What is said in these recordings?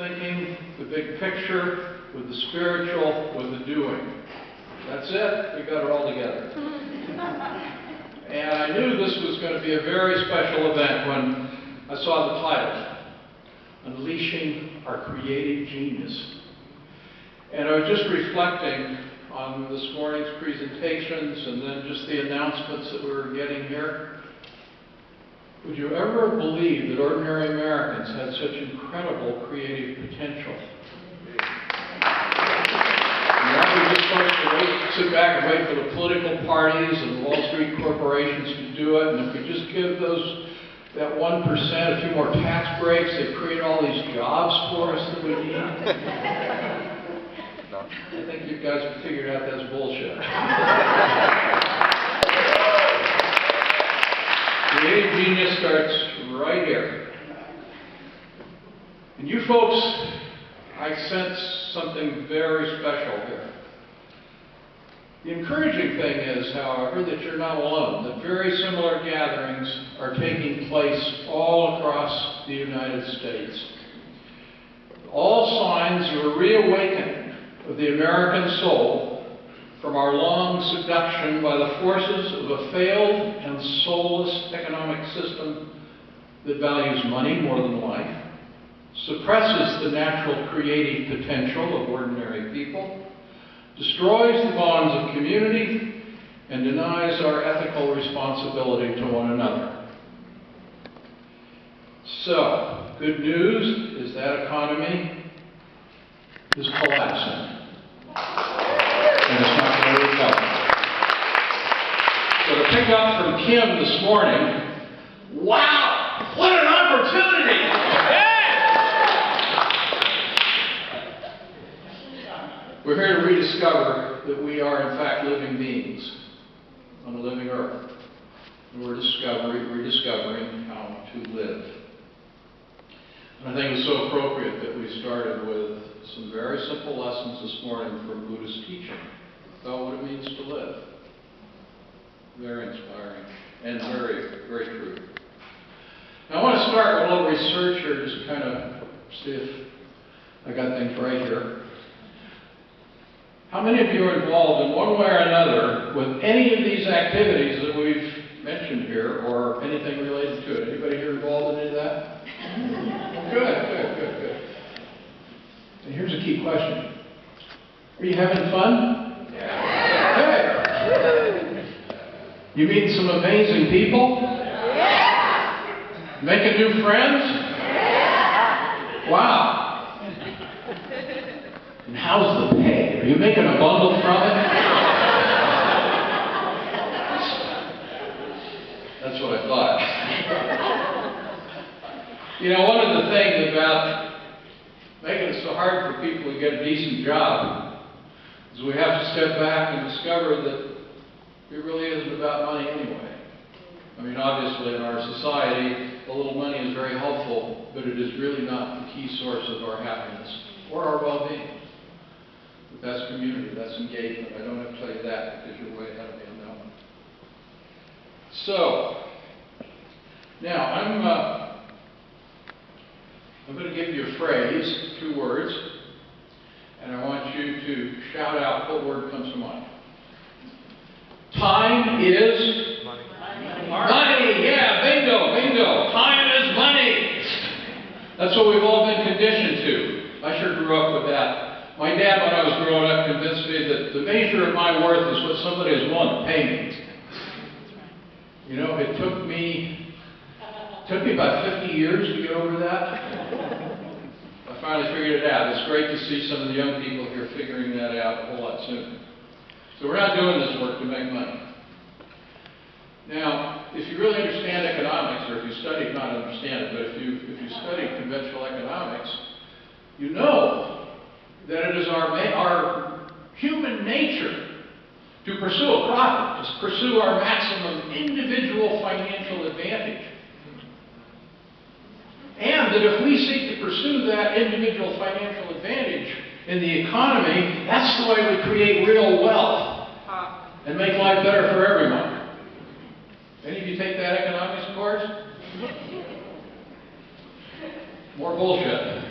thinking, the big picture, with the spiritual, with the doing. That's it. We got it all together. And I knew this was going to be a very special event when I saw the title, Unleashing Our Creative Genius. And I was just reflecting on this morning's presentations and then just the announcements that we were getting here. Would you ever believe that ordinary Americans had such incredible creative potential? Now we just supposed to sit back and wait for the political parties and Wall Street corporations to do it, and if we just give that 1% a few more tax breaks, they create all these jobs for us that we need. I think you guys have figured out that's bullshit. Creative genius starts right here. And you folks, I sense something very special here. The encouraging thing is, however, that you're not alone, that very similar gatherings are taking place all across the United States. All signs of a reawakening of the American soul from our long seduction by the forces of a failed and soulless economic system that values money more than life, suppresses the natural creative potential of ordinary people, destroys the bonds of community, and denies our ethical responsibility to one another. So, good news is that economy is collapsing. And it's not going to recover. So to pick up from Kim this morning, wow, what an opportunity! We're here to rediscover that we are in fact living beings on a living earth. And we're rediscovering how to live. And I think it's so appropriate that we started with some very simple lessons this morning from Buddhist teaching about what it means to live. Very inspiring and very, very true. Now I want to start with a little research here, just kind of see if I got things right here. How many of you are involved in one way or another with any of these activities that we've mentioned here, or anything related to it? Anybody here involved in any of that? Good. And here's a key question. Are you having fun? Yeah. Hey. You meet some amazing people? Yeah. Making new friends? Yeah. Wow. And how's the pay? Are you making a bundle from it? That's what I thought. You know, one of the things about making it so hard for people to get a decent job is we have to step back and discover that it really isn't about money anyway. I mean, obviously in our society, a little money is very helpful, but it is really not the key source of our happiness or our well-being. But that's community, that's engagement. I don't have to tell you that because you're way ahead of me on that one. So, now I'm going to give you a phrase, 2 words, and I want you to shout out what word comes to mind. Time is money. Money, yeah, bingo. Time is money. That's what we've all been conditioned to. I sure grew up with that. My dad, when I was growing up, convinced me that the measure of my worth is what somebody is willing to pay me. You know, it took me about 50 years to get over that. I finally figured it out. It's great to see some of the young people here figuring that out a whole lot sooner. So we're not doing this work to make money. Now, if you really understand economics, or if you study, not understand it, but if you study conventional economics, you know that it is our human nature to pursue a profit, to pursue our maximum individual financial advantage. And that if we seek to pursue that individual financial advantage in the economy, that's the way we create real wealth and make life better for everyone. Any of you take that economics course? More bullshit.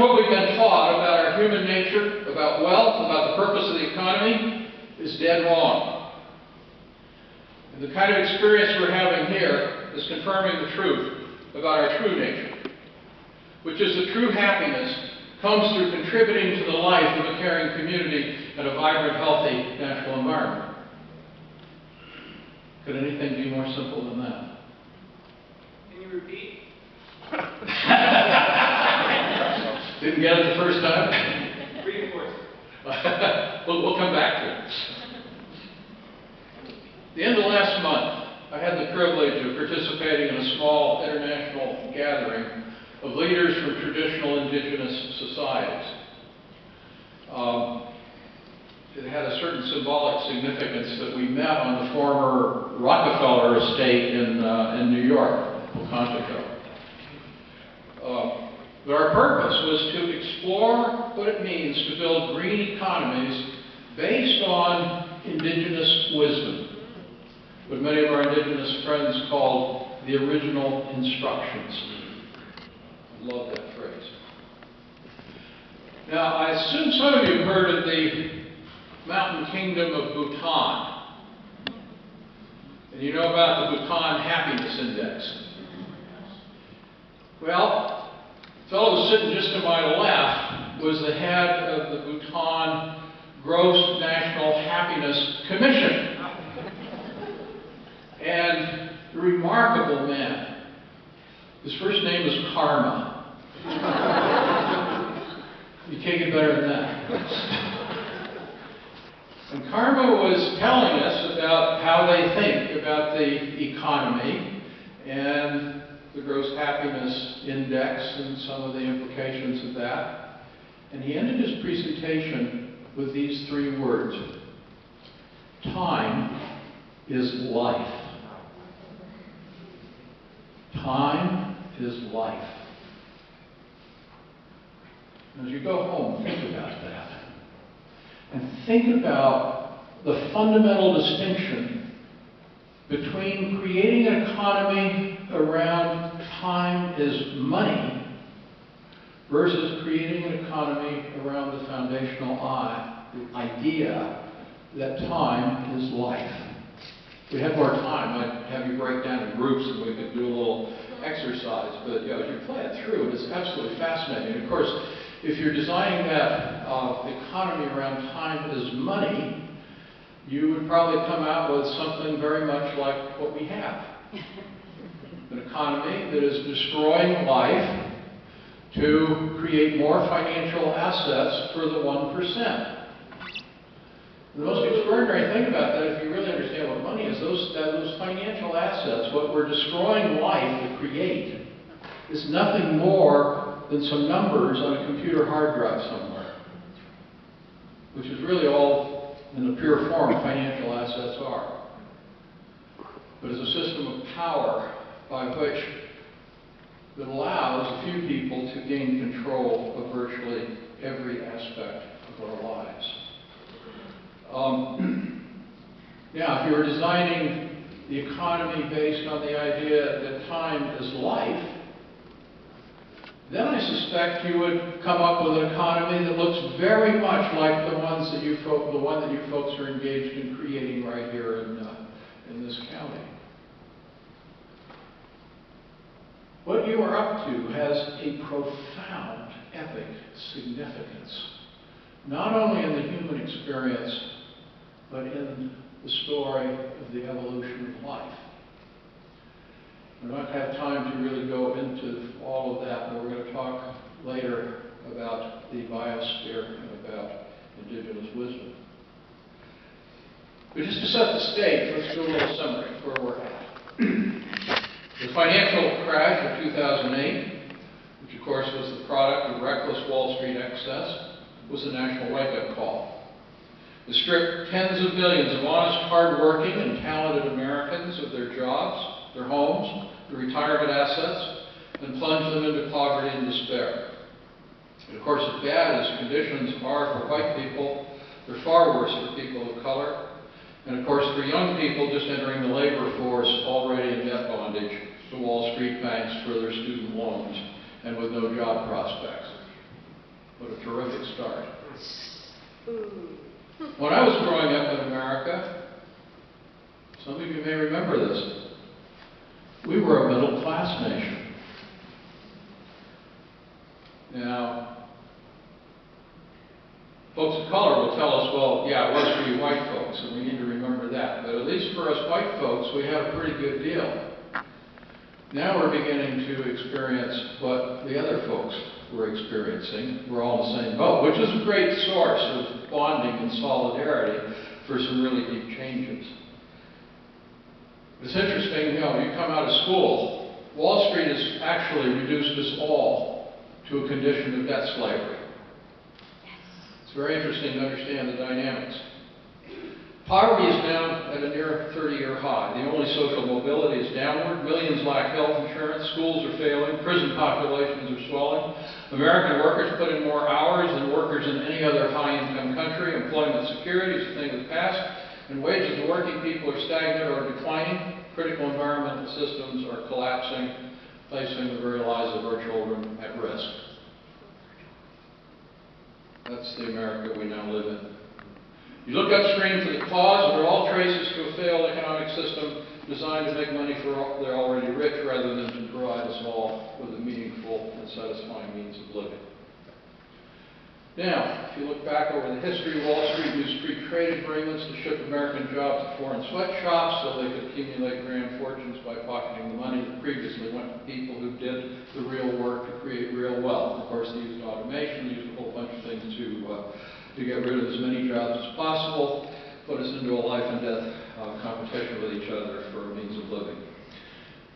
what we've been taught about our human nature, about wealth, about the purpose of the economy, is dead wrong. And the kind of experience we're having here is confirming the truth about our true nature, which is that true happiness comes through contributing to the life of a caring community and a vibrant, healthy natural environment. Could anything be more simple than that? Can you repeat? Didn't get it the first time? Reinforce. We'll come back to it. At the end of last month, I had the privilege of participating in a small international gathering of leaders from traditional indigenous societies. It had a certain symbolic significance that we met on the former Rockefeller estate in New York, Quantico. But our purpose was to explore what it means to build green economies based on indigenous wisdom, what many of our indigenous friends called the original instructions. I love that phrase. Now, I assume some of you have heard of the mountain kingdom of Bhutan. And you know about the Bhutan Happiness Index. Well, the fellow sitting just to my left was the head of the Bhutan Gross National Happiness Commission. And a remarkable man. His first name is Karma. You can't get better than that. And Karma was telling us about how they think about the economy and the gross happiness index and some of the implications of that. And he ended his presentation with these three words: time is life. Time is life. As you go home, think about that. And think about the fundamental distinction between creating an economy around time is money versus creating an economy around the foundational idea that time is life. If we had more time, I'd have you break down in groups and we could do a little exercise. But as you play it through, it is absolutely fascinating. Of course, if you're designing that economy around time is money, you would probably come out with something very much like what we have. An economy that is destroying life to create more financial assets for the 1%. The most extraordinary thing about that, if you really understand what money is, those financial assets, what we're destroying life to create, is nothing more than some numbers on a computer hard drive somewhere, which is really all in the pure form financial assets are. But as a system of power by which that allows a few people to gain control of virtually every aspect of our lives. Now, if you were designing the economy based on the idea that time is life, then I suspect you would come up with an economy that looks very much like the one that you folks are engaged in creating right here in this county. What you are up to has a profound epic significance, not only in the human experience, but in the story of the evolution of life. We don't have time to really go into all of that, but we're going to talk later about the biosphere and about indigenous wisdom. But just to set the stage, let's do a little summary of where we're at. The financial crash of 2008, which of course was the product of reckless Wall Street excess, was a national wake-up call. It stripped tens of millions of honest, hard-working, and talented Americans of their jobs, their homes, their retirement assets, and plunged them into poverty and despair. And of course, as bad as conditions are for white people, they're far worse for people of color, and of course for young people just entering the labor force already in debt bondage to Wall Street banks for their student loans and with no job prospects. What a terrific start. Ooh. When I was growing up in America, some of you may remember this, we were a middle-class nation. Now, folks of color will tell us, well, yeah, it was for you white folks, and we need to remember that. But at least for us white folks, we had a pretty good deal. Now we're beginning to experience what the other folks were experiencing. We're all in the same boat, which is a great source of bonding and solidarity for some really deep changes. It's interesting, you come out of school, Wall Street has actually reduced us all to a condition of debt slavery. It's very interesting to understand the dynamics. Poverty is now at a near 30-year high. The only social mobility is downward. Millions lack health insurance. Schools are failing. Prison populations are swelling. American workers put in more hours than workers in any other high-income country. Employment security is a thing of the past. And wages of working people are stagnant or declining. Critical environmental systems are collapsing, placing the very lives of our children at risk. That's the America we now live in. You look upstream to the cause, and they're all traces to a failed economic system designed to make money for the already rich rather than to provide us all with a meaningful and satisfying means of living. Now, if you look back over the history, Wall Street used free trade agreements to ship American jobs to foreign sweatshops so they could accumulate grand fortunes by pocketing the money that previously went to people who did the real work to create real wealth. Of course, they used automation, they used a whole bunch of things to get rid of as many jobs as possible, put us into a life and death competition with each other for a means of living.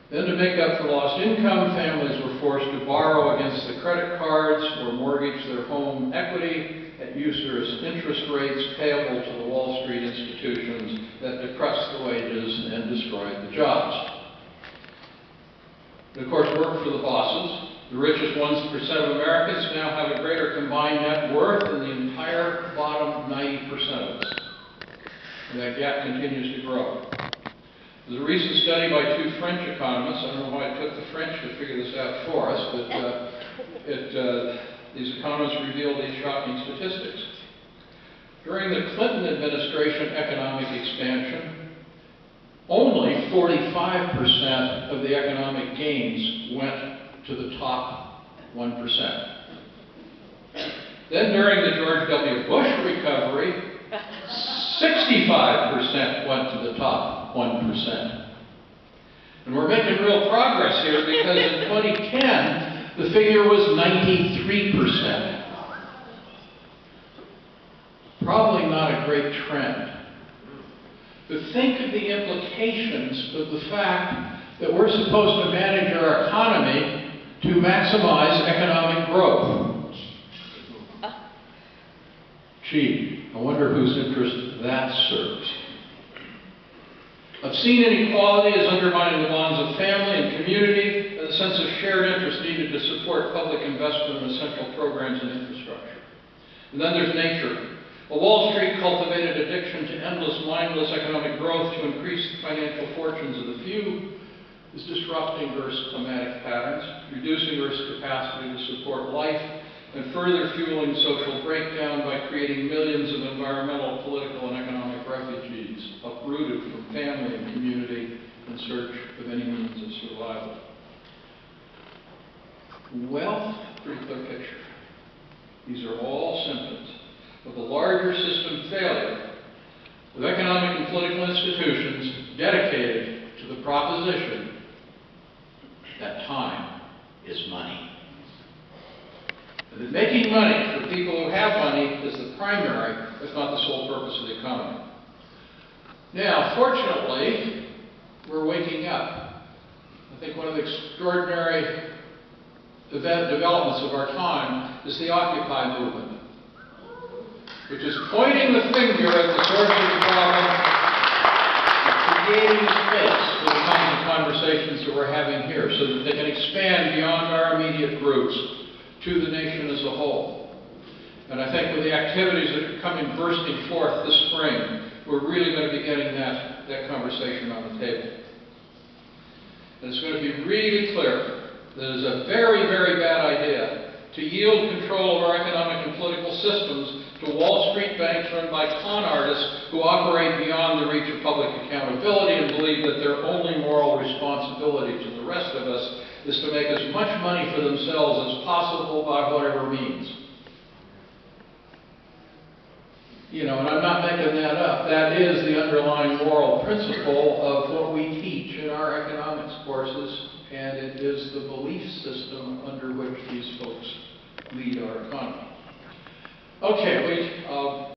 Then to make up for lost income, families were forced to borrow against the credit cards or mortgage their home equity at usurious interest rates payable to the Wall Street institutions that depressed the wages and destroyed the jobs. And of course, work for the bosses. The richest 1% of Americans now have a greater combined net worth than the entire bottom 90% of us. And that gap continues to grow. There's a recent study by two French economists. I don't know why it took the French to figure this out for us, but these economists revealed these shocking statistics. During the Clinton administration economic expansion, only 45% of the economic gains went to the top 1%. Then during the George W. Bush recovery, 65% went to the top 1%. And we're making real progress here because in 2010, the figure was 93%. Probably not a great trend. But think of the implications of the fact that we're supposed to manage our economy to maximize economic growth. Gee, I wonder whose interest that serves. Obscene inequality is undermining the bonds of family and community and the sense of shared interest needed to support public investment in essential programs and infrastructure. And then there's nature. A Wall Street cultivated addiction to endless, mindless economic growth to increase the financial fortunes of the few is disrupting Earth's climatic patterns, reducing Earth's capacity to support life, and further fueling social breakdown by creating millions of environmental, political, and economic refugees uprooted from family and community in search of any means of survival. Well, pretty clear picture. These are all symptoms of a larger system failure of economic and political institutions dedicated to the proposition that time is money. And that making money for people who have money is the primary, if not the sole purpose of the economy. Now, fortunately, we're waking up. I think one of the extraordinary developments of our time is the Occupy movement, which is pointing the finger at the source of the problem and creating a space for the kinds of conversations that we're having here so that they can expand beyond our immediate groups to the nation as a whole. And I think with the activities that are coming bursting forth this spring, we're really going to be getting that conversation on the table. And it's going to be really clear that it is a very, very bad idea to yield control of our economic and political systems to Wall Street banks run by con artists who operate beyond the reach of public accountability and believe that their only moral responsibility to the rest of us is to make as much money for themselves as possible by whatever means. You know, and I'm not making that up. That is the underlying moral principle of what we teach in our economics courses, and it is the belief system under which these folks lead our economy. Okay,